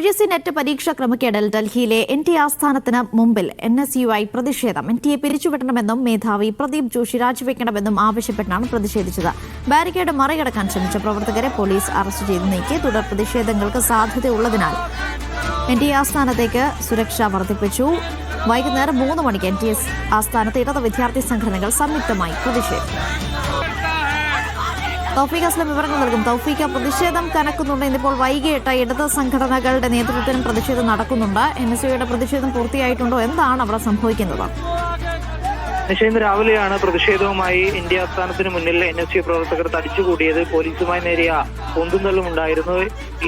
UGC net പരീക്ഷാ ക്രമക്കേടിൽ ഡൽഹിയിലെ NTA ആസ്ഥാനത്തിന് മുമ്പിൽ NSUI പ്രതിഷേധം. NTA പിരിച്ചുവിടണമെന്നും മേധാവി പ്രദീപ് ജോഷി രാജിവെക്കണമെന്നും ആവശ്യപ്പെട്ടാണ് പ്രതിഷേധിച്ചത്. ബാരിക്കേഡ് മറികടക്കാൻ ശ്രമിച്ച പ്രവർത്തകരെ പോലീസ് അറസ്റ്റ് ചെയ്ത് നീക്കി. തുടർ പ്രതിഷേധങ്ങൾക്ക് സാധ്യതയുള്ളതിനാൽ NTA ആസ്ഥാനത്തേക്ക് സുരക്ഷ വർദ്ധിപ്പിച്ചു. വൈകുന്നേരം 3 മണിക്ക് NTA ആസ്ഥാനത്ത് ഇടത് വിദ്യാർത്ഥി സംഘടനകൾ സംയുക്തമായി പ്രതിഷേധിച്ചു. തൗഫീഖ് അസ്ലം വിവരങ്ങൾ നൽകും. തൗഫീഖ്, പ്രതിഷേധം കനക്കുന്നുണ്ട്. ഇന്നിപ്പോൾ വൈകിട്ട് ഇടത് സംഘടനകളുടെ നേതൃത്വത്തിലും പ്രതിഷേധം നടക്കുന്നുണ്ട്. NSUIയുടെ പ്രതിഷേധം പൂർത്തിയായിട്ടുണ്ടോ? എന്താണ് അവിടെ സംഭവിക്കുന്നത്? ഇന്ന് രാവിലെയാണ് പ്രതിഷേധവുമായി ഇന്ത്യ ആസ്ഥാനത്തിന് മുന്നിൽ NSU പ്രവർത്തകർ തടിച്ചുകൂടിയത്. പോലീസുമായി നേരിയ പൊന്തുന്തള്ളും ഉണ്ടായിരുന്നു.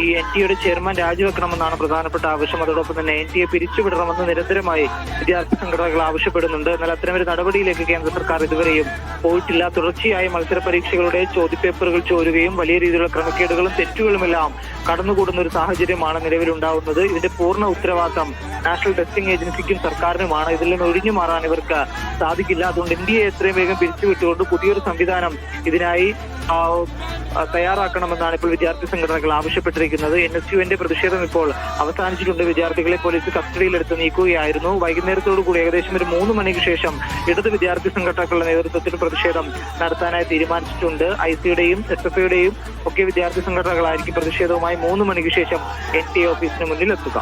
ഈ NTA ചെയർമാൻ രാജിവെക്കണമെന്നാണ് പ്രധാനപ്പെട്ട ആവശ്യം. അതോടൊപ്പം തന്നെ NTA പിരിച്ചുവിടണമെന്ന് നിരന്തരമായി വിദ്യാർത്ഥി സംഘടനകൾ ആവശ്യപ്പെടുന്നുണ്ട്. എന്നാൽ അത്തരമൊരു നടപടിയിലേക്ക് കേന്ദ്ര സർക്കാർ ഇതുവരെയും പോയിട്ടില്ല. തുടർച്ചയായി മത്സര പരീക്ഷകളുടെ ചോദ്യപേപ്പറുകൾ ചോരുകയും വലിയ രീതിയിലുള്ള ക്രമക്കേടുകളും തെറ്റുകളുമെല്ലാം കടന്നുകൂടുന്ന ഒരു സാഹചര്യമാണ് നിലവിലുണ്ടാവുന്നത്. ഇതിന്റെ പൂർണ്ണ ഉത്തരവാദിത്തം നാഷണൽ ടെസ്റ്റിംഗ് ഏജൻസിക്കും സർക്കാരിനുമാണ്. ഇതിൽ നിന്ന് ഒഴിഞ്ഞു മാറാൻ ഇവർക്ക് സാധിക്കില്ല. അതുകൊണ്ട് ഇന്ത്യയെ എത്രയും വേഗം പിരിച്ചുവിട്ടുകൊണ്ട് പുതിയൊരു സംവിധാനം ഇതിനായി തയ്യാറാക്കണമെന്നാണ് ഇപ്പോൾ വിദ്യാർത്ഥി സംഘടനകൾ ആവശ്യപ്പെട്ടിരിക്കുന്നത്. NSUവിന്റെ പ്രതിഷേധം ഇപ്പോൾ അവസാനിച്ചിട്ടുണ്ട്. വിദ്യാർത്ഥികളെ പോലീസ് കസ്റ്റഡിയിലെടുത്ത് നീക്കുകയായിരുന്നു. വൈകുന്നേരത്തോടുകൂടി ഏകദേശം ഒരു 3 മണിക്ക് ശേഷം ഇടത് വിദ്യാർത്ഥി സംഘടനകളുടെ നേതൃത്വത്തിൽ പ്രതിഷേധം നടത്താനായി തീരുമാനിച്ചിട്ടുണ്ട്. ICയുടെയും SFIയുടെയും ഒക്കെ വിദ്യാർത്ഥി സംഘടനകളായിരിക്കും പ്രതിഷേധവുമായി 3 മണിക്ക് ശേഷം NTA ഓഫീസിന് മുന്നിൽ എത്തുക.